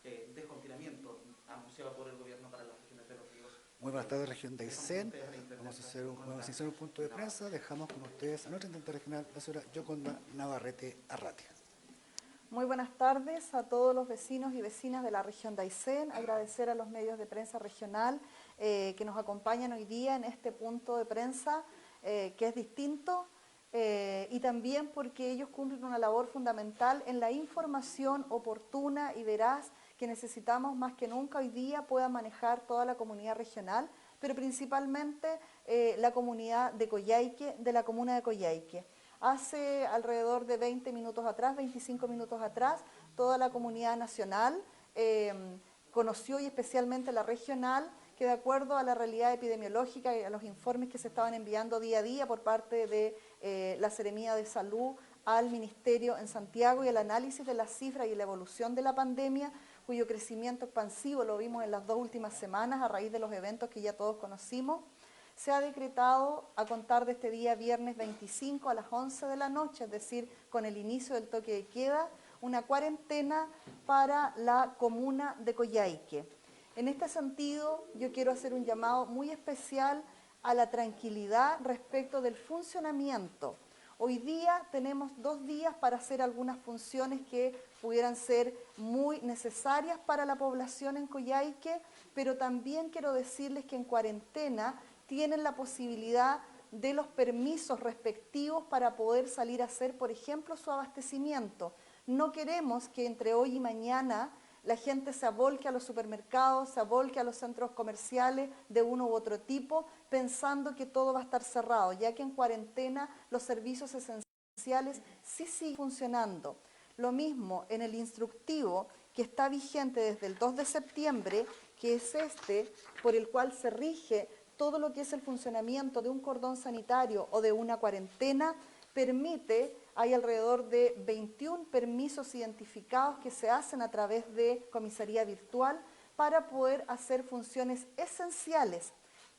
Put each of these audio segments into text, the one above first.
desconfinamiento anunciado por el gobierno para las regiones de los ríos. Muy buenas tardes, región de Aysén. Vamos a hacer un punto de prensa. Dejamos con ustedes a nuestra intendente regional, la señora Yoconda Navarrete Arratia. Muy buenas tardes a todos los vecinos y vecinas de la región de Aysén. Agradecer a los medios de prensa regional que nos acompañan hoy día en este punto de prensa que es distinto y también porque ellos cumplen una labor fundamental en la información oportuna y veraz que necesitamos más que nunca hoy día pueda manejar toda la comunidad regional, pero principalmente la comunidad de Coyhaique, de la comuna de Coyhaique. Hace alrededor de 20 minutos atrás, 25 minutos atrás, toda la comunidad nacional conoció, y especialmente la regional, que de acuerdo a la realidad epidemiológica y a los informes que se estaban enviando día a día por parte de la Seremía de Salud al Ministerio en Santiago y el análisis de las cifras y la evolución de la pandemia, cuyo crecimiento expansivo lo vimos en las 2 últimas semanas a raíz de los eventos que ya todos conocimos, se ha decretado a contar de este día viernes 25 a las 11 de la noche, es decir, con el inicio del toque de queda, una cuarentena para la comuna de Coyhaique. En este sentido, yo quiero hacer un llamado muy especial a la tranquilidad respecto del funcionamiento. Hoy día tenemos 2 días para hacer algunas funciones que pudieran ser muy necesarias para la población en Coyhaique, pero también quiero decirles que en cuarentena tienen la posibilidad de los permisos respectivos para poder salir a hacer, por ejemplo, su abastecimiento. No queremos que entre hoy y mañana la gente se avolque a los supermercados, se avolque a los centros comerciales de uno u otro tipo, pensando que todo va a estar cerrado, ya que en cuarentena los servicios esenciales sí siguen funcionando. Lo mismo en el instructivo que está vigente desde el 2 de septiembre, que es este, por el cual se rige todo lo que es el funcionamiento de un cordón sanitario o de una cuarentena, permite, hay alrededor de 21 permisos identificados que se hacen a través de comisaría virtual para poder hacer funciones esenciales.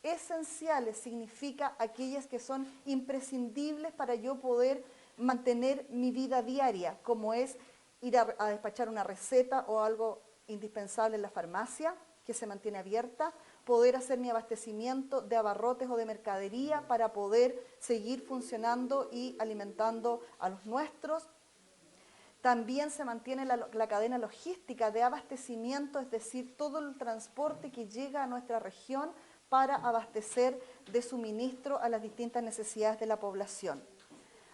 Esenciales significa aquellas que son imprescindibles para yo poder mantener mi vida diaria, como es ir a despachar una receta o algo indispensable en la farmacia, que se mantiene abierta, poder hacer mi abastecimiento de abarrotes o de mercadería para poder seguir funcionando y alimentando a los nuestros. También se mantiene la cadena logística de abastecimiento, es decir, todo el transporte que llega a nuestra región para abastecer de suministro a las distintas necesidades de la población.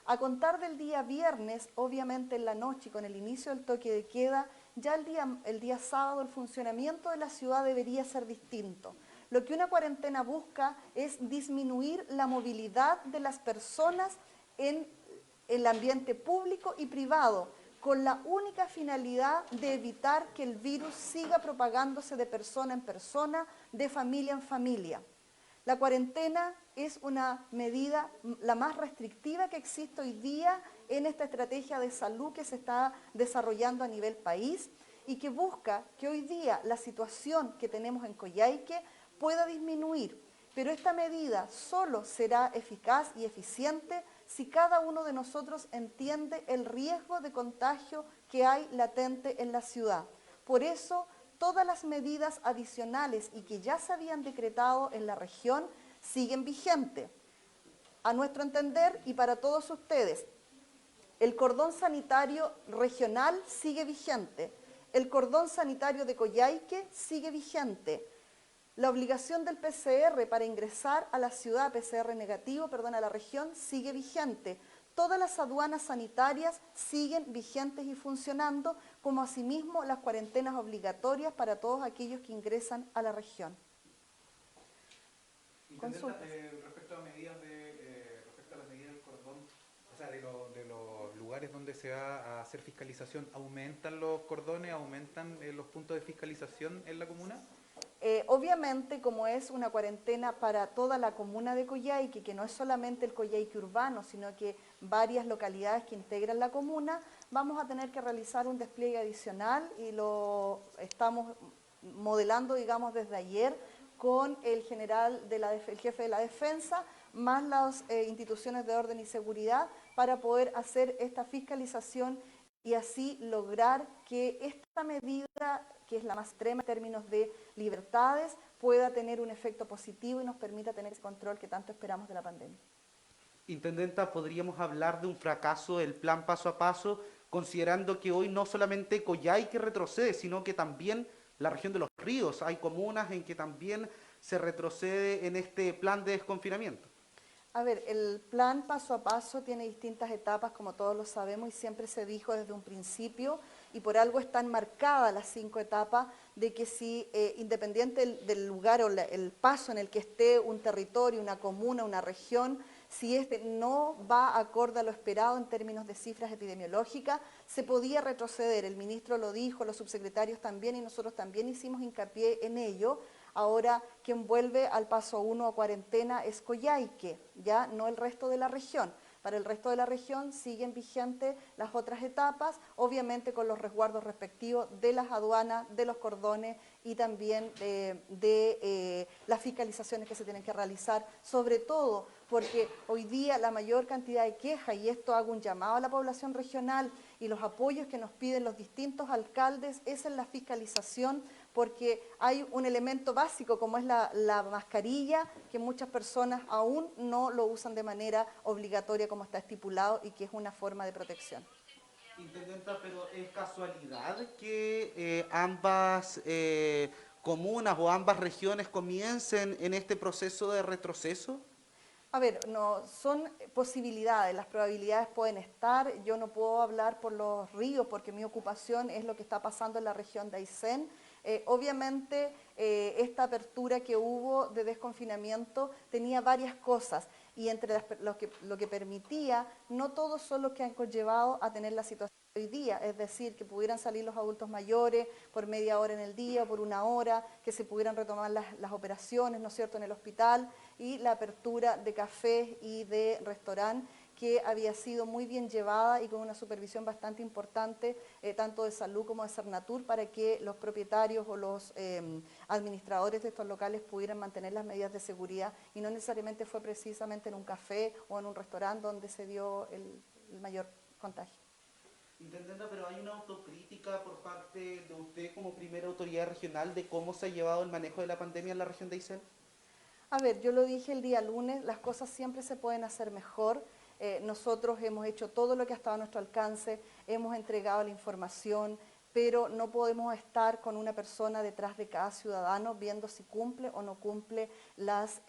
A contar del día viernes, obviamente en la noche y con el inicio del toque de queda, ya el día sábado el funcionamiento de la ciudad debería ser distinto. Lo que una cuarentena busca es disminuir la movilidad de las personas en el ambiente público y privado, con la única finalidad de evitar que el virus siga propagándose de persona en persona, de familia en familia. La cuarentena es una medida la más restrictiva que existe hoy día en esta estrategia de salud que se está desarrollando a nivel país y que busca que hoy día la situación que tenemos en Coyhaique pueda disminuir. Pero esta medida solo será eficaz y eficiente si cada uno de nosotros entiende el riesgo de contagio que hay latente en la ciudad. Por eso, todas las medidas adicionales y que ya se habían decretado en la región siguen vigentes. A nuestro entender y para todos ustedes, el cordón sanitario regional sigue vigente, el cordón sanitario de Coyhaique sigue vigente, la obligación del PCR para ingresar a la ciudad, PCR negativo, perdón, a la región, sigue vigente. Todas las aduanas sanitarias siguen vigentes y funcionando, como asimismo las cuarentenas obligatorias para todos aquellos que ingresan a la región. Respecto a las medidas del cordón, o sea, de los lugares donde se va a hacer fiscalización, ¿aumentan los cordones, aumentan los puntos de fiscalización en la comuna? Obviamente, como es una cuarentena para toda la comuna de Coyhaique, que no es solamente el Coyhaique urbano, sino que varias localidades que integran la comuna, vamos a tener que realizar un despliegue adicional y lo estamos modelando, digamos, desde ayer con el jefe de la defensa, más las instituciones de orden y seguridad, para poder hacer esta fiscalización y así lograr que esta medida que es la más extrema en términos de libertades, pueda tener un efecto positivo y nos permita tener ese control que tanto esperamos de la pandemia. Intendenta, ¿podríamos hablar de un fracaso del plan paso a paso, considerando que hoy no solamente Coyhaique retrocede, sino que también la región de los ríos? Hay comunas en que también se retrocede en este plan de desconfinamiento. A ver, el plan paso a paso tiene distintas etapas, como todos lo sabemos, y siempre se dijo desde un principio, y por algo están marcadas las 5 etapas, de que si, independiente del lugar o el paso en el que esté un territorio, una comuna, una región, si este no va acorde a lo esperado en términos de cifras epidemiológicas, se podía retroceder. El ministro lo dijo, los subsecretarios también, y nosotros también hicimos hincapié en ello. Ahora, quien vuelve al paso 1 a cuarentena es Coyhaique, ya no el resto de la región. Para el resto de la región siguen vigentes las otras etapas, obviamente con los resguardos respectivos de las aduanas, de los cordones y también de las fiscalizaciones que se tienen que realizar, sobre todo porque hoy día la mayor cantidad de quejas, y esto hago un llamado a la población regional y los apoyos que nos piden los distintos alcaldes, es en la fiscalización, porque hay un elemento básico como es la mascarilla, que muchas personas aún no lo usan de manera obligatoria como está estipulado y que es una forma de protección. Intendenta, pero ¿es casualidad que ambas comunas o ambas regiones comiencen en este proceso de retroceso? A ver, no, son posibilidades, las probabilidades pueden estar. Yo no puedo hablar por los ríos porque mi ocupación es lo que está pasando en la región de Aysén. Obviamente, esta apertura que hubo de desconfinamiento tenía varias cosas, y entre lo que permitía, no todos son los que han conllevado a tener la situación hoy día, es decir, que pudieran salir los adultos mayores por media hora en el día, por una hora, que se pudieran retomar las operaciones, ¿no es cierto?, en el hospital, y la apertura de cafés y de restaurantes, que había sido muy bien llevada y con una supervisión bastante importante, tanto de salud como de Cernatur, para que los propietarios o los administradores de estos locales pudieran mantener las medidas de seguridad, y no necesariamente fue precisamente en un café o en un restaurante donde se dio el mayor contagio. Intendenta, pero hay una autocrítica por parte de usted como primera autoridad regional de cómo se ha llevado el manejo de la pandemia en la región de Aysén. A ver, yo lo dije el día lunes, las cosas siempre se pueden hacer mejor. Nosotros hemos hecho todo lo que ha estado a nuestro alcance, hemos entregado la información, pero no podemos estar con una persona detrás de cada ciudadano viendo si cumple o no cumple las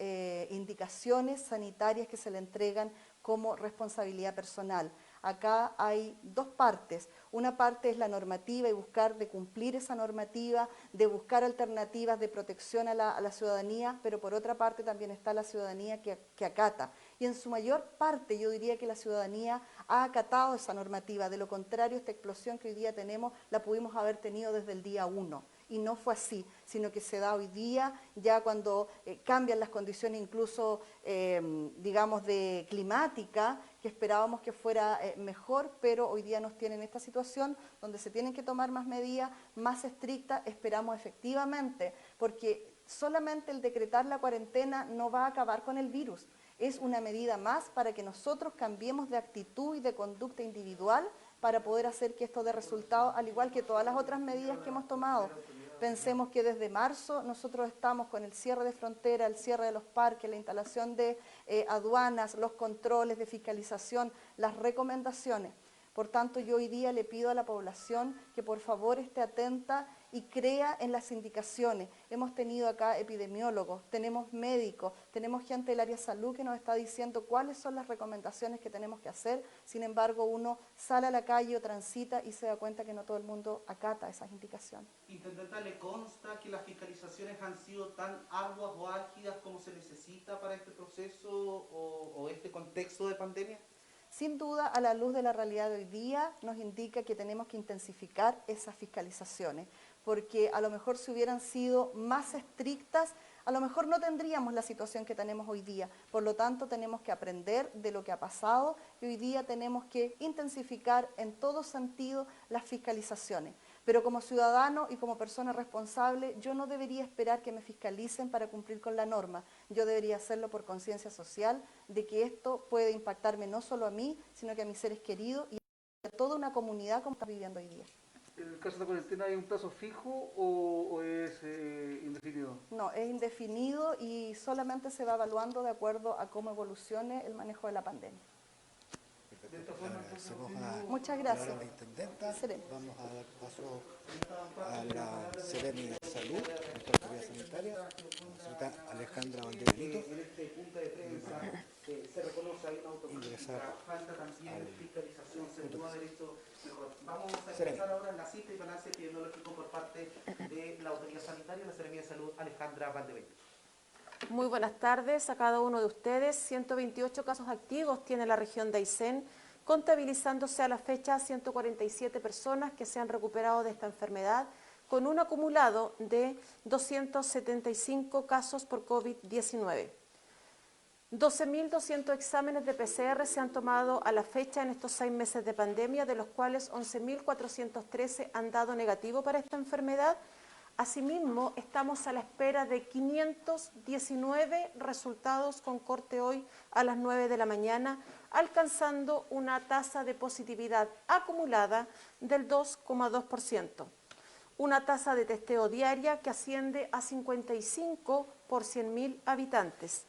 indicaciones sanitarias que se le entregan como responsabilidad personal. Acá hay dos partes. Una parte es la normativa y buscar de cumplir esa normativa, de buscar alternativas de protección a la ciudadanía, pero por otra parte también está la ciudadanía que acata. Y en su mayor parte yo diría que la ciudadanía ha acatado esa normativa. De lo contrario, esta explosión que hoy día tenemos la pudimos haber tenido desde el día 1. Y no fue así, sino que se da hoy día, ya cuando cambian las condiciones incluso, digamos, de climática, que esperábamos que fuera mejor, pero hoy día nos tienen esta situación donde se tienen que tomar más medidas, más estrictas, esperamos efectivamente, porque solamente el decretar la cuarentena no va a acabar con el virus, es una medida más para que nosotros cambiemos de actitud y de conducta individual para poder hacer que esto dé resultado, al igual que todas las otras medidas que hemos tomado. Pensemos que desde marzo nosotros estamos con el cierre de frontera, el cierre de los parques, la instalación de aduanas, los controles de fiscalización, las recomendaciones. Por tanto, yo hoy día le pido a la población que por favor esté atenta y crea en las indicaciones. Hemos tenido acá epidemiólogos, tenemos médicos, tenemos gente del área de salud que nos está diciendo cuáles son las recomendaciones que tenemos que hacer. Sin embargo, uno sale a la calle o transita y se da cuenta que no todo el mundo acata esas indicaciones. Intendenta, ¿le consta que las fiscalizaciones han sido tan arduas o álgidas como se necesita para este proceso o este contexto de pandemia? Sin duda, a la luz de la realidad de hoy día, nos indica que tenemos que intensificar esas fiscalizaciones, porque a lo mejor si hubieran sido más estrictas, a lo mejor no tendríamos la situación que tenemos hoy día. Por lo tanto, tenemos que aprender de lo que ha pasado y hoy día tenemos que intensificar en todo sentido las fiscalizaciones. Pero como ciudadano y como persona responsable, yo no debería esperar que me fiscalicen para cumplir con la norma. Yo debería hacerlo por conciencia social de que esto puede impactarme no solo a mí, sino que a mis seres queridos y a toda una comunidad como está viviendo hoy día. ¿En el caso de la cuarentena hay un plazo fijo o es indefinido? No, es indefinido y solamente se va evaluando de acuerdo a cómo evolucione el manejo de la pandemia. Perfecto. Le agradecemos a Muchas gracias. a la intendenta. Seremi. Vamos a dar paso a la Seremi de Salud, nuestra autoridad sanitaria, la señorita Alejandra Valdebenito. En este punto de prensa se reconoce hay una Ingresar autocrítica, falta también al fiscalización, se punto pudo de haber hecho mejor. Vamos a Seremi. empezar ahora en la cita y balance epidemiológico por parte de la autoridad sanitaria, la Seremía de Salud, Alejandra Valdebenito. Muy buenas tardes a cada uno de ustedes. 128 casos activos tiene la región de Aysén, contabilizándose a la fecha 147 personas que se han recuperado de esta enfermedad, con un acumulado de 275 casos por COVID-19. 12.200 exámenes de PCR se han tomado a la fecha en estos 6 meses de pandemia, de los cuales 11.413 han dado negativo para esta enfermedad. Asimismo, estamos a la espera de 519 resultados con corte hoy a las 9 de la mañana, alcanzando una tasa de positividad acumulada del 2,2%. Una tasa de testeo diaria que asciende a 55 por 100.000 habitantes.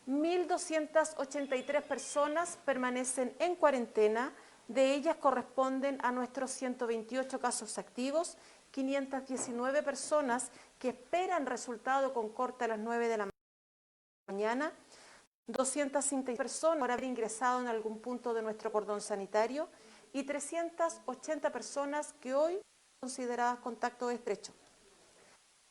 1.283 personas permanecen en cuarentena, de ellas corresponden a nuestros 128 casos activos, 519 personas que esperan resultado con corte a las 9 de la mañana, 250 personas por haber ingresado en algún punto de nuestro cordón sanitario y 380 personas que hoy son consideradas contacto estrecho.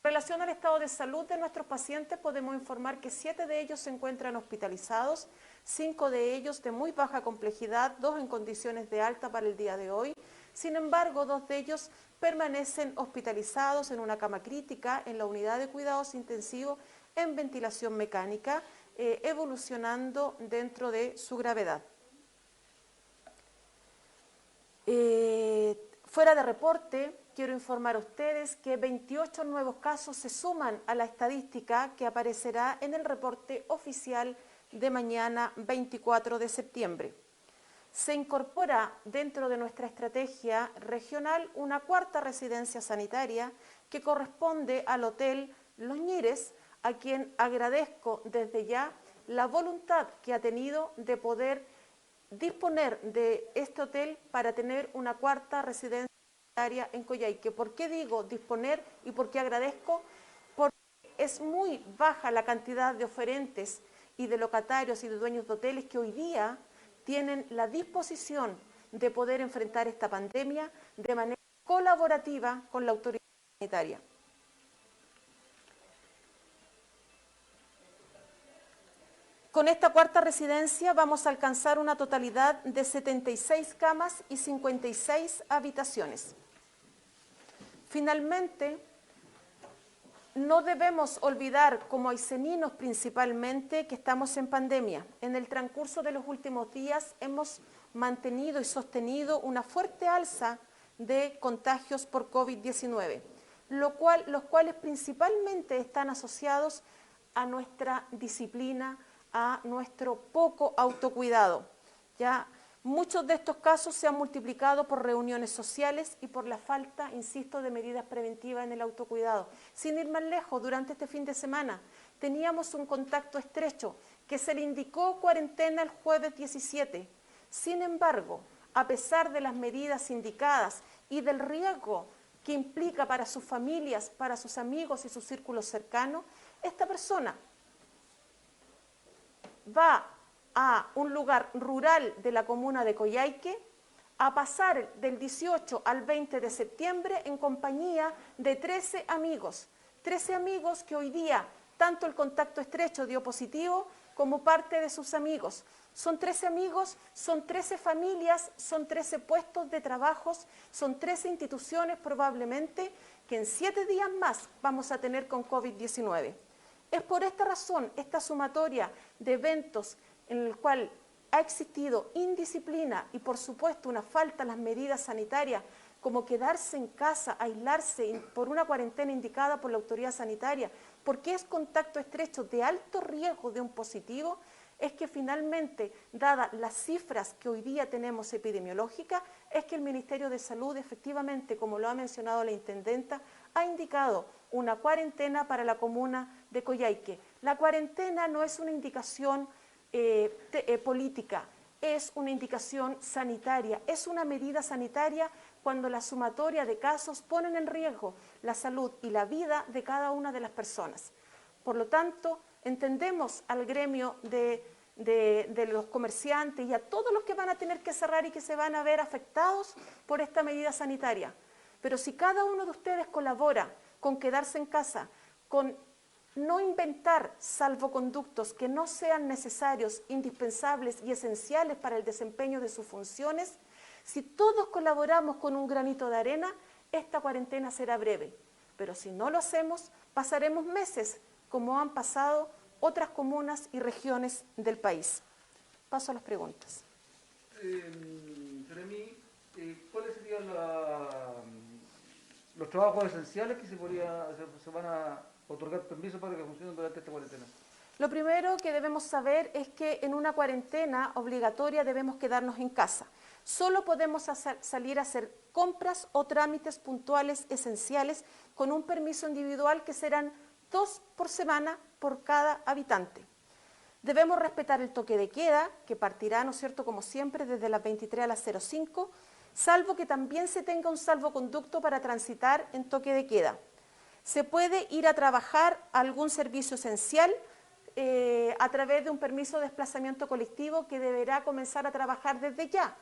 En relación al estado de salud de nuestros pacientes, podemos informar que 7 de ellos se encuentran hospitalizados, 5 de ellos de muy baja complejidad, 2 en condiciones de alta para el día de hoy. Sin embargo, 2 de ellos permanecen hospitalizados en una cama crítica en la unidad de cuidados intensivos en ventilación mecánica, evolucionando dentro de su gravedad. Fuera de reporte, quiero informar a ustedes que 28 nuevos casos se suman a la estadística que aparecerá en el reporte oficial de mañana 24 de septiembre. Se incorpora dentro de nuestra estrategia regional una 4ª residencia sanitaria que corresponde al Hotel Los Ñires, a quien agradezco desde ya la voluntad que ha tenido de poder disponer de este hotel para tener una 4ª residencia sanitaria en Coyhaique. ¿Por qué digo disponer y por qué agradezco? Porque es muy baja la cantidad de oferentes y de locatarios y de dueños de hoteles que hoy día tienen la disposición de poder enfrentar esta pandemia de manera colaborativa con la autoridad sanitaria. Con esta 4ª residencia vamos a alcanzar una totalidad de 76 camas y 56 habitaciones. Finalmente, no debemos olvidar, como ayseninos principalmente, que estamos en pandemia. En el transcurso de los últimos días hemos mantenido y sostenido una fuerte alza de contagios por COVID-19, los cuales principalmente están asociados a nuestra disciplina, a nuestro poco autocuidado. Ya muchos de estos casos se han multiplicado por reuniones sociales y por la falta, insisto, de medidas preventivas en el autocuidado. Sin ir más lejos, durante este fin de semana teníamos un contacto estrecho que se le indicó cuarentena el jueves 17. Sin embargo, a pesar de las medidas indicadas y del riesgo que implica para sus familias, para sus amigos y sus círculos cercanos, esta persona va a un lugar rural de la comuna de Coyhaique a pasar del 18 al 20 de septiembre en compañía de 13 amigos. 13 amigos que hoy día tanto el contacto estrecho dio positivo como parte de sus amigos. Son 13 amigos, son 13 familias, son 13 puestos de trabajos, son 13 instituciones probablemente que en 7 días más vamos a tener con COVID-19. Es por esta razón, esta sumatoria de eventos en el cual ha existido indisciplina y por supuesto una falta a las medidas sanitarias, como quedarse en casa, aislarse por una cuarentena indicada por la autoridad sanitaria, porque es contacto estrecho de alto riesgo de un positivo, es que finalmente, dadas las cifras que hoy día tenemos epidemiológicas, es que el Ministerio de Salud efectivamente, como lo ha mencionado la intendenta, ha indicado una cuarentena para la comuna de Coyhaique. La cuarentena no es una indicación política, es una indicación sanitaria, es una medida sanitaria cuando la sumatoria de casos ponen en riesgo la salud y la vida de cada una de las personas. Por lo tanto, entendemos al gremio de los comerciantes y a todos los que van a tener que cerrar y que se van a ver afectados por esta medida sanitaria. Pero si cada uno de ustedes colabora con quedarse en casa, con no inventar salvoconductos que no sean necesarios, indispensables y esenciales para el desempeño de sus funciones, si todos colaboramos con un granito de arena, esta cuarentena será breve. Pero si no lo hacemos, pasaremos meses como han pasado otras comunas y regiones del país. Paso a las preguntas. Jeremy, ¿cuáles serían los trabajos esenciales que se van a otorgar permiso para que funcionen durante esta cuarentena? Lo primero que debemos saber es que en una cuarentena obligatoria debemos quedarnos en casa. Solo podemos salir a hacer compras o trámites puntuales esenciales con un permiso individual que serán 2 por semana por cada habitante. Debemos respetar el toque de queda, que partirá, ¿no es cierto?, como siempre, desde las 23 a las 05, salvo que también se tenga un salvoconducto para transitar en toque de queda. Se puede ir a trabajar a algún servicio esencial a través de un permiso de desplazamiento colectivo que deberá comenzar a trabajar desde ya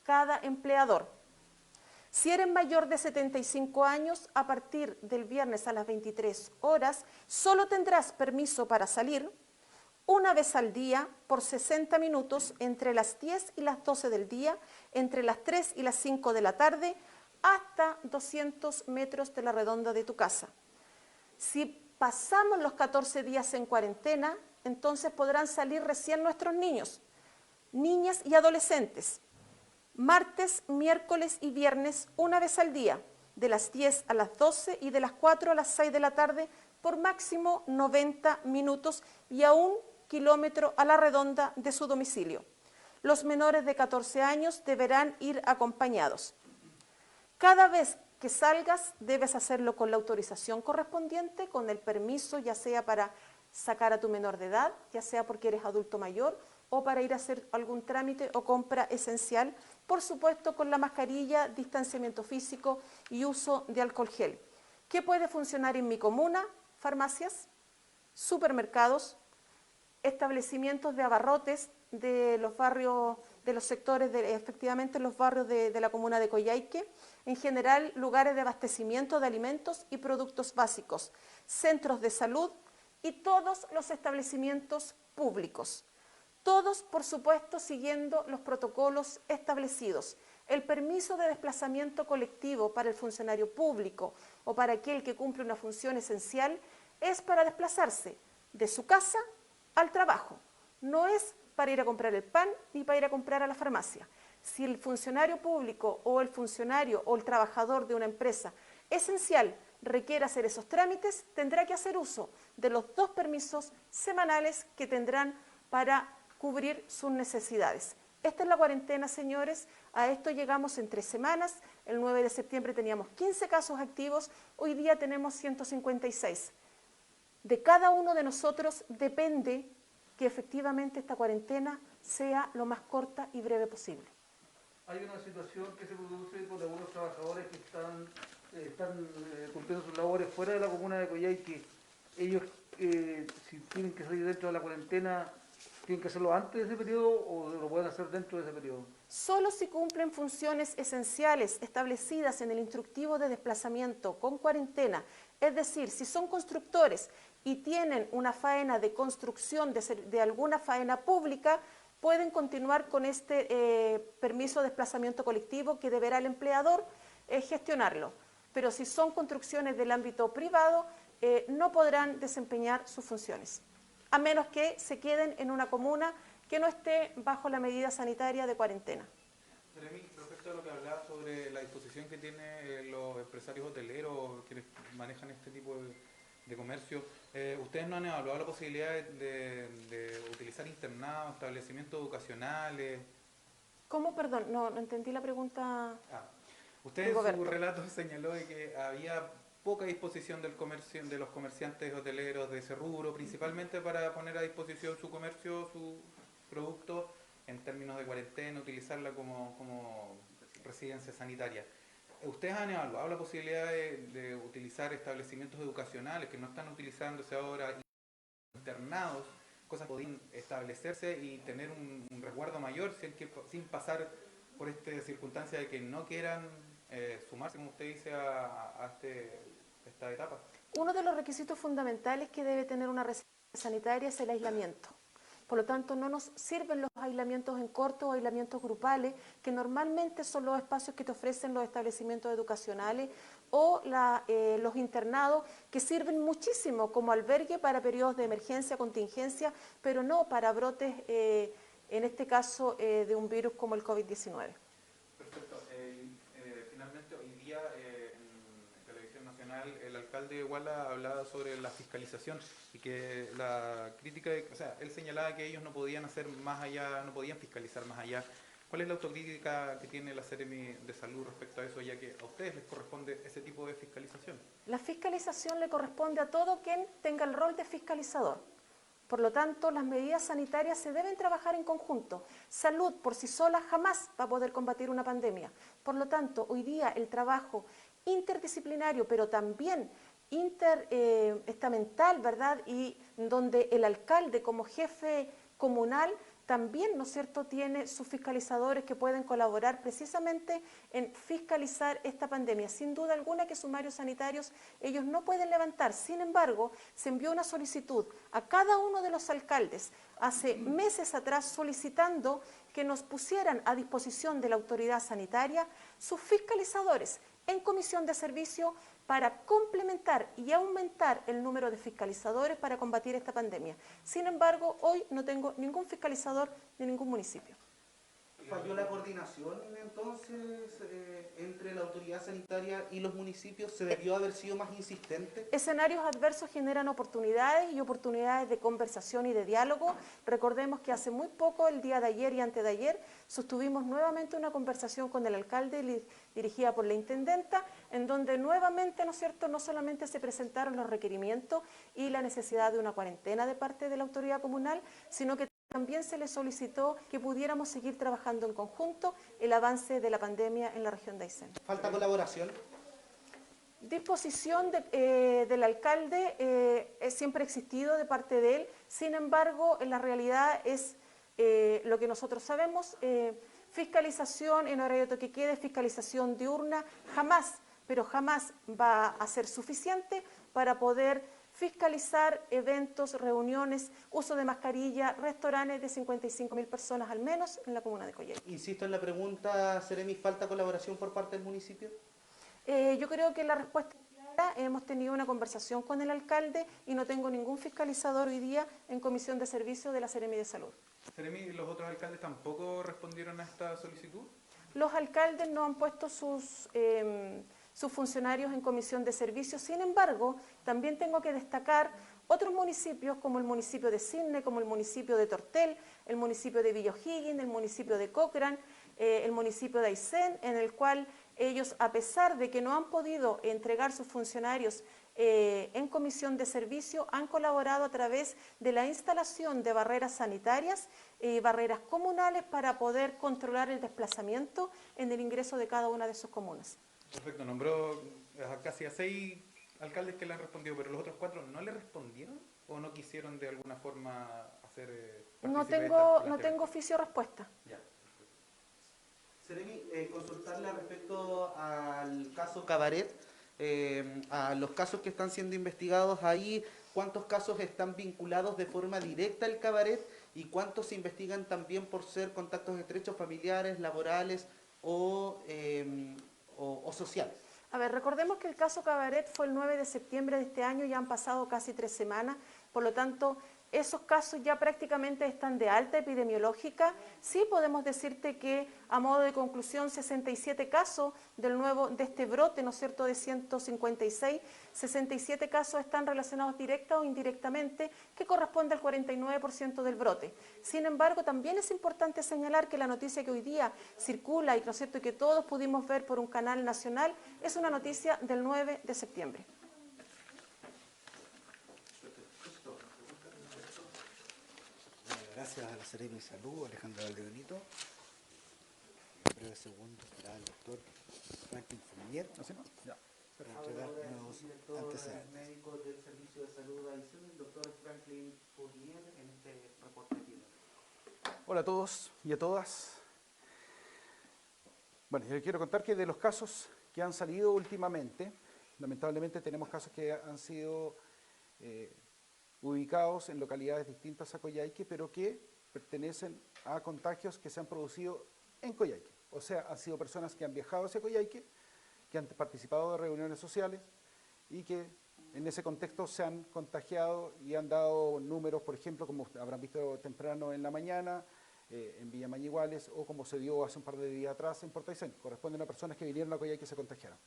cada empleador. Si eres mayor de 75 años, a partir del viernes a las 23 horas, solo tendrás permiso para salir una vez al día por 60 minutos entre las 10 y las 12 del día, entre las 3 y las 5 de la tarde, hasta 200 metros de la redonda de tu casa. Si pasamos los 14 días en cuarentena, entonces podrán salir recién nuestros niños, niñas y adolescentes. Martes, miércoles y viernes una vez al día, de las 10 a las 12 y de las 4 a las 6 de la tarde por máximo 90 minutos y a 1 kilómetro a la redonda de su domicilio. Los menores de 14 años deberán ir acompañados. Cada vez que salgas debes hacerlo con la autorización correspondiente, con el permiso, ya sea para sacar a tu menor de edad, ya sea porque eres adulto mayor o para ir a hacer algún trámite o compra esencial, por supuesto con la mascarilla, distanciamiento físico y uso de alcohol gel. ¿Qué puede funcionar en mi comuna? Farmacias, supermercados, establecimientos de abarrotes de los barrios, de los sectores, efectivamente los barrios de la comuna de Coyhaique, en general lugares de abastecimiento de alimentos y productos básicos, centros de salud y todos los establecimientos públicos. Todos, por supuesto, siguiendo los protocolos establecidos. El permiso de desplazamiento colectivo para el funcionario público o para aquel que cumple una función esencial es para desplazarse de su casa al trabajo. No es para ir a comprar el pan ni para ir a comprar a la farmacia. Si el funcionario público o el funcionario o el trabajador de una empresa esencial requiere hacer esos trámites, tendrá que hacer uso de los 2 permisos semanales que tendrán para cubrir sus necesidades. Esta es la cuarentena, señores. A esto llegamos en 3 semanas. El 9 de septiembre teníamos 15 casos activos, hoy día tenemos 156. De cada uno de nosotros depende que efectivamente esta cuarentena sea lo más corta y breve posible. Hay una situación que se produce con algunos trabajadores que están cumpliendo sus labores fuera de la comuna de Coyhaique. Ellos, si tienen que salir dentro de la cuarentena, ¿tienen que hacerlo antes de ese periodo o lo pueden hacer dentro de ese periodo? Solo si cumplen funciones esenciales establecidas en el instructivo de desplazamiento con cuarentena, es decir, si son constructores y tienen una faena de construcción de alguna faena pública, pueden continuar con este permiso de desplazamiento colectivo que deberá el empleador gestionarlo. Pero si son construcciones del ámbito privado, no podrán desempeñar sus funciones, a menos que se queden en una comuna que no esté bajo la medida sanitaria de cuarentena. Jeremy, respecto a lo que hablaba sobre la disposición que tienen los empresarios hoteleros, quienes manejan este tipo de Comercio, ¿ustedes no han evaluado la posibilidad de utilizar internados, establecimientos educacionales? ¿Cómo? Perdón, no entendí la pregunta. Ah, usted en su Rigoberto. relato señaló de que había poca disposición del comercio, de los comerciantes hoteleros de ese rubro, principalmente para poner a disposición su comercio, su producto en términos de cuarentena, utilizarla como residencia sanitaria. ¿Ustedes han evaluado la posibilidad de utilizar establecimientos educacionales que no están utilizándose ahora, internados, cosas que podrían establecerse y tener un resguardo mayor sin pasar por esta circunstancia de que no quieran sumarse, como usted dice, a esta etapa? Uno de los requisitos fundamentales que debe tener una residencia sanitaria es el aislamiento. Por lo tanto, no nos sirven los aislamientos en corto o aislamientos grupales, que normalmente son los espacios que te ofrecen los establecimientos educacionales o los internados, que sirven muchísimo como albergue para periodos de emergencia, contingencia, pero no para brotes, en este caso, de un virus como el COVID-19. Perfecto. Finalmente, hoy día en Televisión Nacional el alcalde de Huala hablaba sobre la fiscalización y que la crítica, o sea, él señalaba que ellos no podían hacer más allá, no podían fiscalizar más allá. ¿Cuál es la autocrítica que tiene la Seremi de Salud respecto a eso, ya que a ustedes les corresponde ese tipo de fiscalización? La fiscalización le corresponde a todo quien tenga el rol de fiscalizador. Por lo tanto, las medidas sanitarias se deben trabajar en conjunto. Salud por sí sola jamás va a poder combatir una pandemia. Por lo tanto, hoy día el trabajo interdisciplinario, pero también interestamental, ¿verdad? Y donde el alcalde como jefe comunal también, ¿no es cierto?, tiene sus fiscalizadores que pueden colaborar precisamente en fiscalizar esta pandemia. Sin duda alguna que sumarios sanitarios ellos no pueden levantar. Sin embargo, se envió una solicitud a cada uno de los alcaldes hace meses atrás solicitando que nos pusieran a disposición de la autoridad sanitaria sus fiscalizadores en comisión de servicio para complementar y aumentar el número de fiscalizadores para combatir esta pandemia. Sin embargo, hoy no tengo ningún fiscalizador de ningún municipio. ¿Falló la coordinación entonces entre la autoridad sanitaria y los municipios? ¿Se debió haber sido más insistente? Escenarios adversos generan oportunidades y oportunidades de conversación y de diálogo. Recordemos que hace muy poco, el día de ayer y antes de ayer, sostuvimos nuevamente una conversación con el alcalde dirigida por la intendenta, en donde nuevamente, ¿no es cierto?, no solamente se presentaron los requerimientos y la necesidad de una cuarentena de parte de la autoridad comunal, sino que también se le solicitó que pudiéramos seguir trabajando en conjunto el avance de la pandemia en la región de Aysén. ¿Falta colaboración? Disposición del alcalde siempre ha existido de parte de él, sin embargo, en la realidad es lo que nosotros sabemos, fiscalización en horario de toque de queda, fiscalización diurna, jamás, pero jamás va a ser suficiente para poder fiscalizar eventos, reuniones, uso de mascarilla, restaurantes de 55.000 personas al menos en la comuna de Coyhaique. Insisto en la pregunta, Seremi, ¿falta colaboración por parte del municipio? Yo creo que la respuesta es clara. Hemos tenido una conversación con el alcalde y no tengo ningún fiscalizador hoy día en comisión de servicio de la Seremi de Salud. Seremi, ¿los otros alcaldes tampoco respondieron a esta solicitud? Los alcaldes no han puesto sus funcionarios en comisión de servicio. Sin embargo, también tengo que destacar otros municipios como el municipio de Cisne, como el municipio de Tortel, el municipio de Villa O'Higgins, el municipio de Cochrane, el municipio de Aysén, en el cual ellos, a pesar de que no han podido entregar sus funcionarios en comisión de servicio, han colaborado a través de la instalación de barreras sanitarias y barreras comunales para poder controlar el desplazamiento en el ingreso de cada una de sus comunas. Perfecto, nombró casi a 6 alcaldes que le han respondido, pero los otros 4 ¿no le respondieron o no quisieron de alguna forma hacer No tengo oficio de respuesta. Ya. Seremi, consultarle respecto al caso Cabaret, a los casos que están siendo investigados ahí, ¿cuántos casos están vinculados de forma directa al Cabaret y cuántos se investigan también por ser contactos estrechos familiares, laborales o sociales? A ver, recordemos que el caso Cabaret fue el 9 de septiembre de este año, ya han pasado casi 3 semanas, por lo tanto, Esos casos ya prácticamente están de alta epidemiológica. Sí podemos decirte que, a modo de conclusión, 67 casos de este brote, ¿no es cierto?, de 156, 67 casos están relacionados directa o indirectamente, que corresponde al 49% del brote. Sin embargo, también es importante señalar que la noticia que hoy día circula y, ¿no es cierto?, que todos pudimos ver por un canal nacional, es una noticia del 9 de septiembre. Gracias a la Seremi de Salud, Alejandra Valdebenito. En breve segundo será el doctor Franklin Fournier, ¿no sé? Ya. Para entregar nuevos antecedentes. médico del Servicio de Salud de Aysén, el doctor Franklin Fournier, en este reporte epidemiológico. Hola a todos y a todas. Bueno, yo quiero contar que de los casos que han salido últimamente, lamentablemente tenemos casos que han sido ubicados en localidades distintas a Coyhaique, pero que pertenecen a contagios que se han producido en Coyhaique. O sea, han sido personas que han viajado hacia Coyhaique, que han participado de reuniones sociales y que en ese contexto se han contagiado y han dado números, por ejemplo, como habrán visto temprano en la mañana, en Villa Mañiguales, o como se dio hace un par de días atrás en Puerto Aysén. Corresponden a personas que vinieron a Coyhaique y se contagiaron.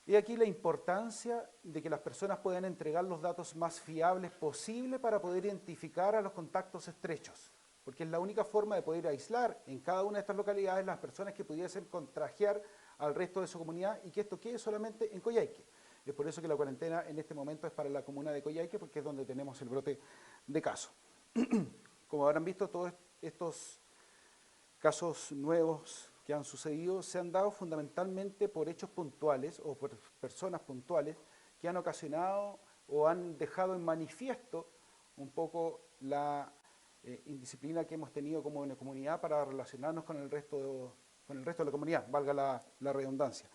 Y aquí la importancia de que las personas puedan entregar los datos más fiables posible para poder identificar a los contactos estrechos, porque es la única forma de poder aislar en cada una de estas localidades las personas que pudiesen contagiar al resto de su comunidad y que esto quede solamente en Coyhaique. Es por eso que la cuarentena en este momento es para la comuna de Coyhaique, porque es donde tenemos el brote de casos. Como habrán visto, todos estos casos nuevos que han sucedido se han dado fundamentalmente por hechos puntuales o por personas puntuales que han ocasionado o han dejado en manifiesto un poco la indisciplina que hemos tenido como una comunidad para relacionarnos con el resto de la comunidad, valga la redundancia.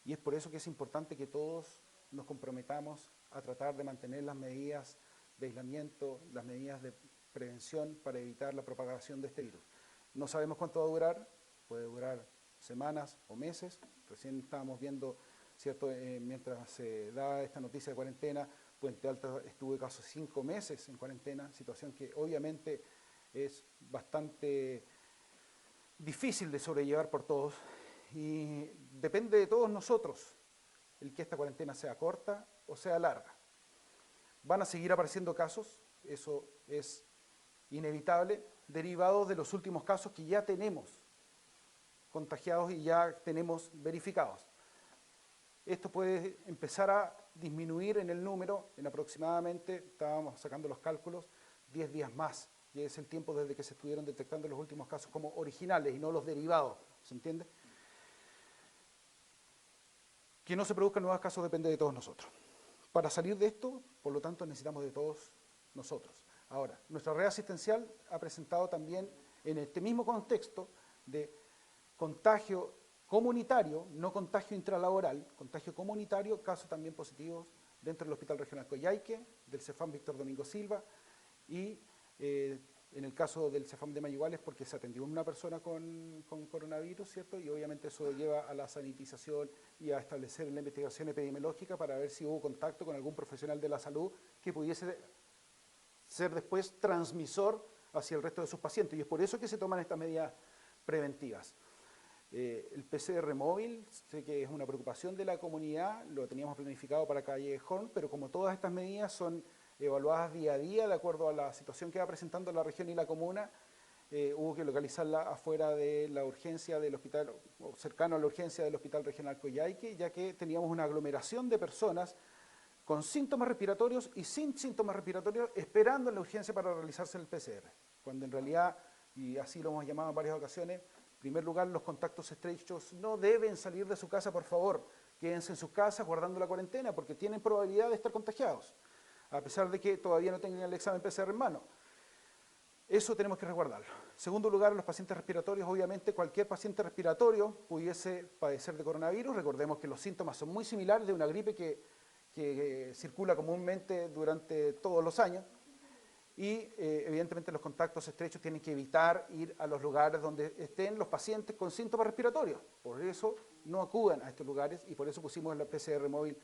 Y es por eso que es importante que todos nos comprometamos a tratar de mantener las medidas de aislamiento, las medidas de prevención para evitar la propagación de este virus. No sabemos cuánto va a durar, puede durar semanas o meses. Recién estábamos viendo, ¿cierto? Mientras se da esta noticia de cuarentena, Puente Alto estuvo casi 5 meses en cuarentena, situación que obviamente es bastante difícil de sobrellevar por todos y depende de todos nosotros el que esta cuarentena sea corta o sea larga. Van a seguir apareciendo casos, eso es inevitable, derivados de los últimos casos que ya tenemos contagiados y ya tenemos verificados. Esto puede empezar a disminuir en el número en aproximadamente, estábamos sacando los cálculos, 10 días más, que es el tiempo desde que se estuvieron detectando los últimos casos como originales y no los derivados, ¿se entiende? Que no se produzcan nuevos casos depende de todos nosotros. Para salir de esto, por lo tanto, necesitamos de todos nosotros. Ahora, nuestra red asistencial ha presentado también en este mismo contexto de contagio comunitario, no contagio intralaboral, contagio comunitario, casos también positivos dentro del Hospital Regional Coyhaique, del CEFAM Víctor Domingo Silva y en el caso del CEFAM de Mañiguales porque se atendió una persona con coronavirus, ¿cierto? Y obviamente eso lleva a la sanitización y a establecer la investigación epidemiológica para ver si hubo contacto con algún profesional de la salud que pudiese ser después transmisor hacia el resto de sus pacientes. Y es por eso que se toman estas medidas preventivas. El PCR móvil, sé que es una preocupación de la comunidad, lo teníamos planificado para Callejón, pero como todas estas medidas son evaluadas día a día de acuerdo a la situación que va presentando la región y la comuna, hubo que localizarla afuera de la urgencia del hospital, o cercano a la urgencia del Hospital Regional Coyhaique, ya que teníamos una aglomeración de personas con síntomas respiratorios y sin síntomas respiratorios esperando en la urgencia para realizarse el PCR, cuando en realidad, y así lo hemos llamado en varias ocasiones, en primer lugar, los contactos estrechos no deben salir de su casa, por favor. Quédense en sus casas guardando la cuarentena porque tienen probabilidad de estar contagiados, a pesar de que todavía no tengan el examen PCR en mano. Eso tenemos que resguardarlo. En segundo lugar, los pacientes respiratorios, obviamente cualquier paciente respiratorio pudiese padecer de coronavirus. Recordemos que los síntomas son muy similares de una gripe que circula comúnmente durante todos los años. Y evidentemente los contactos estrechos tienen que evitar ir a los lugares donde estén los pacientes con síntomas respiratorios. Por eso no acudan a estos lugares y por eso pusimos la PCR móvil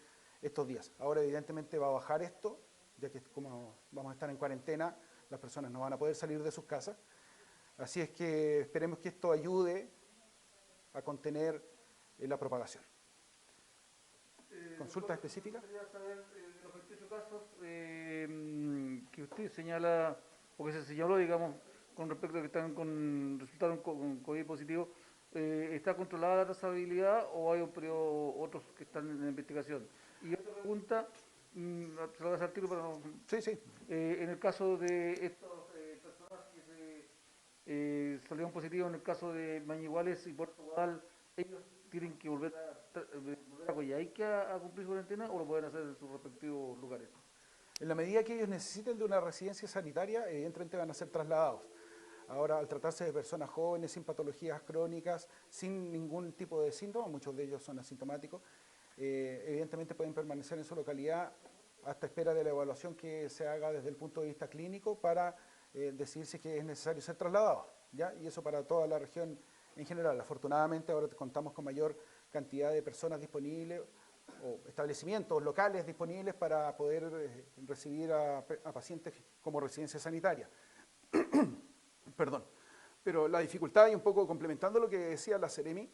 estos días. Ahora evidentemente va a bajar esto, ya que como vamos a estar en cuarentena, las personas no van a poder salir de sus casas. Así es que esperemos que esto ayude a contener la propagación. ¿Consultas específicas? Quería saber de los 28 casos que usted señala, o que se señaló, digamos, con respecto a que resultaron con COVID positivo, ¿está controlada la trazabilidad o hay un periodo, otros que están en investigación? Y otra pregunta, se la voy a hacer tiro para no... Sí, sí. En el caso de estas personas que se salieron positivos, en el caso de Mañiguales y Puerto Guadal, ¿ellos tienen que volver a Coyhaique a cumplir su cuarentena o lo pueden hacer en sus respectivos lugares? En la medida que ellos necesiten de una residencia sanitaria, evidentemente van a ser trasladados. Ahora, al tratarse de personas jóvenes, sin patologías crónicas, sin ningún tipo de síntoma, muchos de ellos son asintomáticos, evidentemente pueden permanecer en su localidad hasta espera de la evaluación que se haga desde el punto de vista clínico para decidir si es necesario ser trasladados, ¿ya? Y eso para toda la región en general. Afortunadamente ahora contamos con mayor cantidad de personas disponibles o establecimientos locales disponibles para poder recibir a pacientes como residencia sanitaria. Perdón. Pero la dificultad, y un poco complementando lo que decía la Seremi,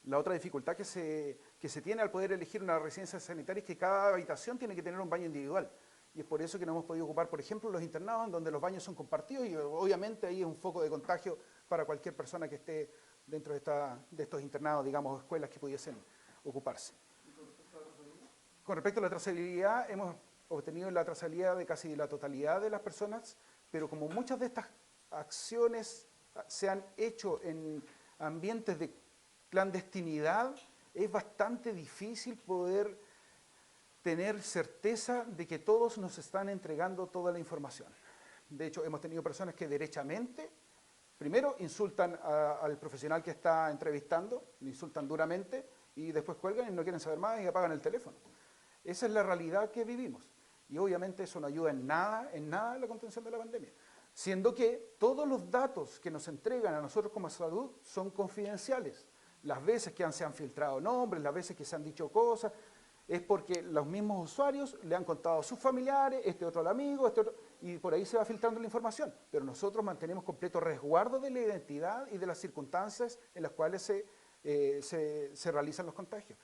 la otra dificultad que se tiene al poder elegir una residencia sanitaria es que cada habitación tiene que tener un baño individual. Y es por eso que no hemos podido ocupar, por ejemplo, los internados, en donde los baños son compartidos y obviamente ahí es un foco de contagio para cualquier persona que esté dentro de estos internados, digamos, escuelas que pudiesen ocuparse. Con respecto a la trazabilidad, hemos obtenido la trazabilidad de casi la totalidad de las personas, pero como muchas de estas acciones se han hecho en ambientes de clandestinidad, es bastante difícil poder tener certeza de que todos nos están entregando toda la información. De hecho, hemos tenido personas que derechamente, primero insultan al profesional que está entrevistando, le insultan duramente, y después cuelgan y no quieren saber más y apagan el teléfono. Esa es la realidad que vivimos. Y obviamente eso no ayuda en nada en la contención de la pandemia. Siendo que todos los datos que nos entregan a nosotros como salud son confidenciales. Las veces que se han filtrado nombres, las veces que se han dicho cosas, es porque los mismos usuarios le han contado a sus familiares, este otro al amigo, este otro, y por ahí se va filtrando la información. Pero nosotros mantenemos completo resguardo de la identidad y de las circunstancias en las cuales se realizan los contagios.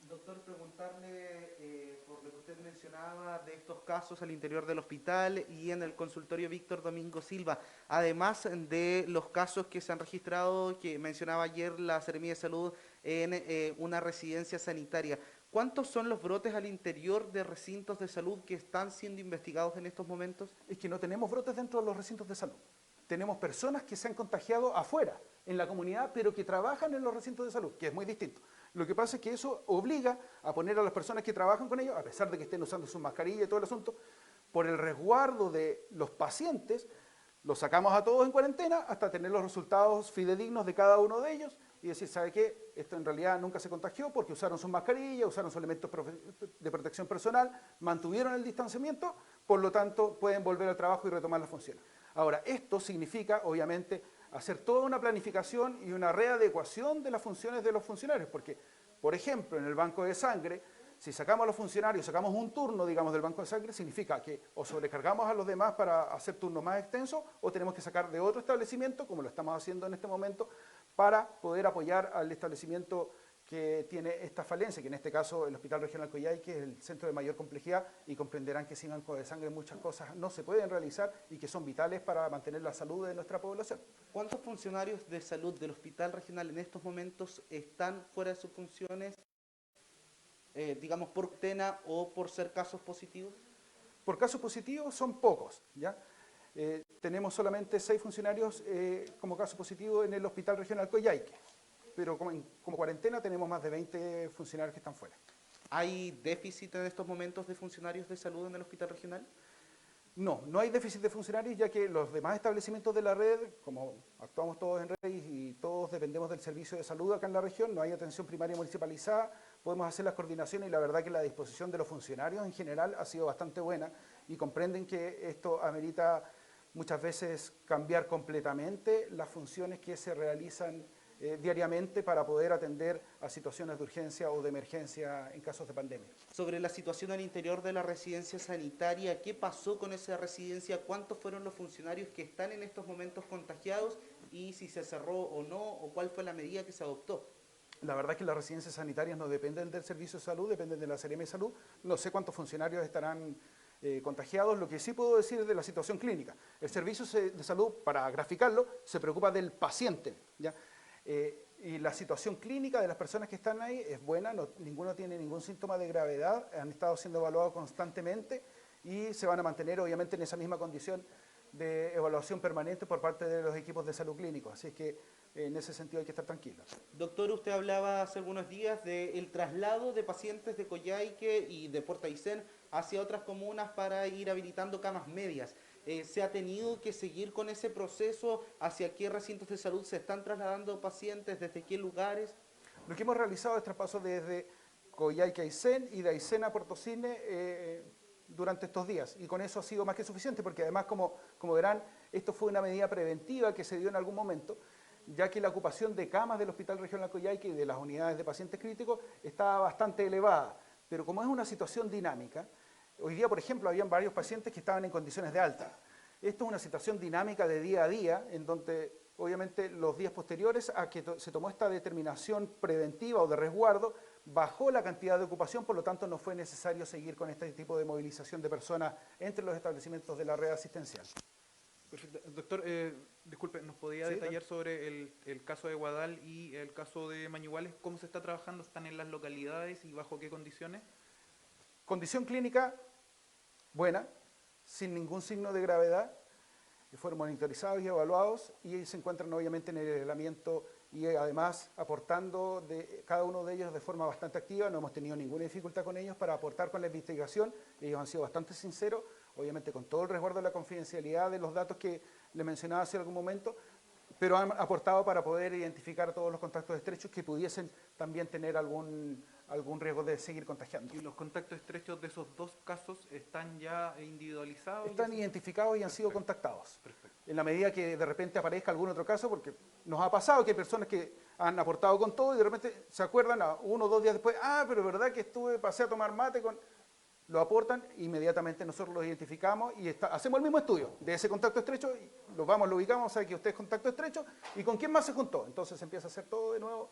Doctor, preguntarle por lo que usted mencionaba de estos casos al interior del hospital y en el consultorio Víctor Domingo Silva, además de los casos que se han registrado, que mencionaba ayer la Seremi de Salud en una residencia sanitaria. ¿Cuántos son los brotes al interior de recintos de salud que están siendo investigados en estos momentos? Es que no tenemos brotes dentro de los recintos de salud. Tenemos personas que se han contagiado afuera, en la comunidad, pero que trabajan en los recintos de salud, que es muy distinto. Lo que pasa es que eso obliga a poner a las personas que trabajan con ellos, a pesar de que estén usando su mascarilla y todo el asunto, por el resguardo de los pacientes, los sacamos a todos en cuarentena hasta tener los resultados fidedignos de cada uno de ellos y decir, ¿sabe qué? Esto en realidad nunca se contagió porque usaron sus mascarillas, usaron sus elementos de protección personal, mantuvieron el distanciamiento, por lo tanto pueden volver al trabajo y retomar las funciones. Ahora, esto significa, obviamente, hacer toda una planificación y una readecuación de las funciones de los funcionarios, porque, por ejemplo, en el banco de sangre, si sacamos a los funcionarios, sacamos un turno, digamos, del banco de sangre, significa que o sobrecargamos a los demás para hacer turnos más extensos, o tenemos que sacar de otro establecimiento, como lo estamos haciendo en este momento, para poder apoyar al establecimiento que tiene esta falencia, que en este caso el Hospital Regional Coyhaique es el centro de mayor complejidad, y comprenderán que sin banco de sangre muchas cosas no se pueden realizar y que son vitales para mantener la salud de nuestra población. ¿Cuántos funcionarios de salud del Hospital Regional en estos momentos están fuera de sus funciones, digamos, por cuarentena o por ser casos positivos? Por casos positivos son pocos, ¿ya? Tenemos solamente 6 funcionarios como caso positivo en el Hospital Regional Coyhaique, pero como cuarentena tenemos más de 20 funcionarios que están fuera. ¿Hay déficit en estos momentos de funcionarios de salud en el Hospital Regional? No, no hay déficit de funcionarios, ya que los demás establecimientos de la red, como actuamos todos en red y todos dependemos del servicio de salud acá en la región, no hay atención primaria municipalizada, podemos hacer las coordinaciones y la verdad que la disposición de los funcionarios en general ha sido bastante buena y comprenden que esto amerita muchas veces cambiar completamente las funciones que se realizan diariamente para poder atender a situaciones de urgencia o de emergencia en casos de pandemia. Sobre la situación al interior de la residencia sanitaria, ¿qué pasó con esa residencia? ¿Cuántos fueron los funcionarios que están en estos momentos contagiados? Y si se cerró o no, o cuál fue la medida que se adoptó. La verdad es que las residencias sanitarias no dependen del Servicio de Salud, dependen de la Seremi de Salud. No sé cuántos funcionarios estarán contagiados. Lo que sí puedo decir es de la situación clínica. El Servicio de Salud, para graficarlo, se preocupa del paciente, ¿ya? Y la situación clínica de las personas que están ahí es buena, ninguno tiene ningún síntoma de gravedad, han estado siendo evaluados constantemente y se van a mantener obviamente en esa misma condición de evaluación permanente por parte de los equipos de salud clínicos. Así es que en ese sentido hay que estar tranquilos. Doctor, usted hablaba hace algunos días del traslado de pacientes de Coyhaique y de Puerto Aysén hacia otras comunas para ir habilitando camas medias. ¿Se ha tenido que seguir con ese proceso? ¿Hacia qué recintos de salud se están trasladando pacientes? ¿Desde qué lugares? Lo que hemos realizado es traspaso desde Coyhaique a Aysén y de Aysén a Puerto Cisne durante estos días. Y con eso ha sido más que suficiente, porque además, como verán, esto fue una medida preventiva que se dio en algún momento, ya que la ocupación de camas del Hospital Regional Coyhaique y de las unidades de pacientes críticos estaba bastante elevada. Pero como es una situación dinámica, hoy día, por ejemplo, habían varios pacientes que estaban en condiciones de alta. Esto es una situación dinámica de día a día, en donde obviamente los días posteriores a que se tomó esta determinación preventiva o de resguardo, bajó la cantidad de ocupación, por lo tanto no fue necesario seguir con este tipo de movilización de personas entre los establecimientos de la red asistencial. Perfecto. Doctor, disculpe, ¿nos podía Sí, detallar sobre el caso de Guadal y el caso de Mañiguales? ¿Cómo se está trabajando? ¿Están en las localidades y bajo qué condiciones? Condición clínica buena, sin ningún signo de gravedad, fueron monitorizados y evaluados y se encuentran obviamente en el aislamiento y además aportando de cada uno de ellos de forma bastante activa. No hemos tenido ninguna dificultad con ellos para aportar con la investigación. Ellos han sido bastante sinceros, obviamente con todo el resguardo de la confidencialidad de los datos que les mencionaba hace algún momento, pero han aportado para poder identificar todos los contactos estrechos que pudiesen también tener algún riesgo de seguir contagiando. ¿Y los contactos estrechos de esos dos casos están ya individualizados? Están identificados y han sido contactados. Perfecto. En la medida que de repente aparezca algún otro caso, porque nos ha pasado que hay personas que han aportado con todo y de repente se acuerdan a 1 o 2 días después, pero es verdad que pasé a tomar mate con... Lo aportan, inmediatamente nosotros los identificamos y hacemos el mismo estudio de ese contacto estrecho, y lo ubicamos, sabe que usted es contacto estrecho, y con quién más se juntó. Entonces se empieza a hacer todo de nuevo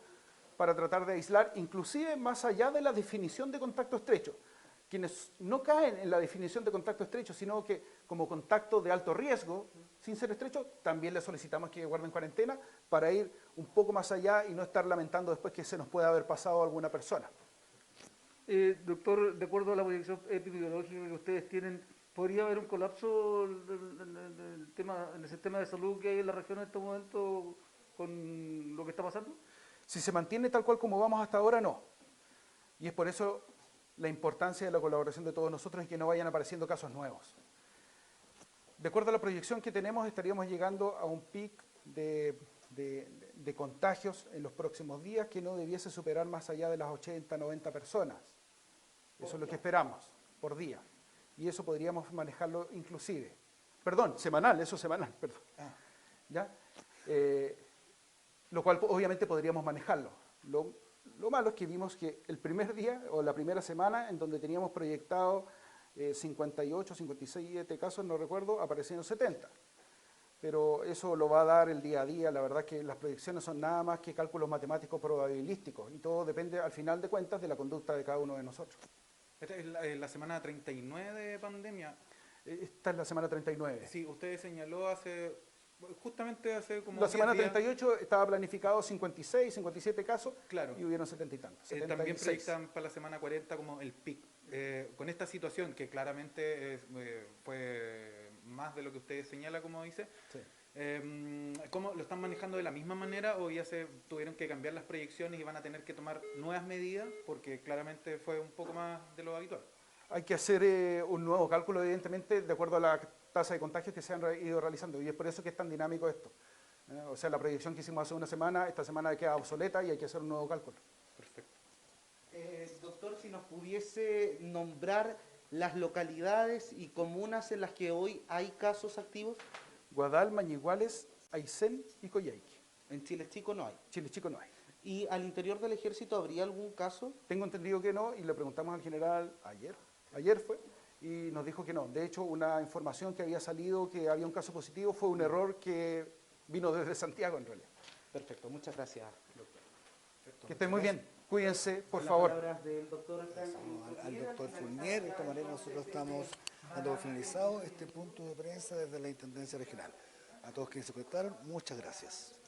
para tratar de aislar, inclusive más allá de la definición de contacto estrecho. Quienes no caen en la definición de contacto estrecho, sino que como contacto de alto riesgo, sin ser estrecho, también les solicitamos que guarden cuarentena para ir un poco más allá y no estar lamentando después que se nos pueda haber pasado a alguna persona. Doctor, de acuerdo a la proyección epidemiológica que ustedes tienen, ¿podría haber un colapso en el sistema de salud que hay en la región en este momento con lo que está pasando? Si se mantiene tal cual como vamos hasta ahora, no. Y es por eso la importancia de la colaboración de todos nosotros y que no vayan apareciendo casos nuevos. De acuerdo a la proyección que tenemos, estaríamos llegando a un pic de contagios en los próximos días que no debiese superar más allá de las 80, 90 personas. Eso es lo que esperamos, por día. Y eso podríamos manejarlo inclusive. Perdón, semanal, perdón. ¿Ya? Lo cual obviamente podríamos manejarlo. Lo malo es que vimos que el primer día o la primera semana en donde teníamos proyectado 58, 57 casos, no recuerdo, aparecieron 70. Pero eso lo va a dar el día a día. La verdad que las proyecciones son nada más que cálculos matemáticos probabilísticos y todo depende al final de cuentas de la conducta de cada uno de nosotros. Esta es la semana 39 de pandemia. Esta es la semana 39. Sí, usted señaló justamente hace como la 10 semana días, 38 estaba planificado 56, 57 casos, claro, y hubieron 70 y tantos. también proyectan para la semana 40 como el pic. Con esta situación que claramente fue más de lo que usted señala, como dice, sí. ¿Cómo lo están manejando de la misma manera o ya se tuvieron que cambiar las proyecciones y van a tener que tomar nuevas medidas? Porque claramente fue un poco más de lo habitual. Hay que hacer un nuevo cálculo, evidentemente, de acuerdo a la tasa de contagios que se han ido realizando, y es por eso que es tan dinámico esto. O sea, la proyección que hicimos hace una semana, esta semana queda obsoleta y hay que hacer un nuevo cálculo. Perfecto. Doctor, si nos pudiese nombrar las localidades y comunas en las que hoy hay casos activos. Guadal, Mañiguales, Aysén y Coyhaique. En Chile Chico no hay. Chile Chico no hay. ¿Y al interior del ejército habría algún caso? Tengo entendido que no, y le preguntamos al general ayer fue, y nos dijo que no. De hecho, una información que había salido que había un caso positivo fue un error que vino desde Santiago en realidad. Perfecto, muchas gracias. Que estén muy bien. Cuídense, por Las favor. palabras del doctor Al doctor Fournier. De esta manera nosotros estamos dando por finalizado este punto de prensa desde la Intendencia Regional. A todos quienes se conectaron, muchas gracias.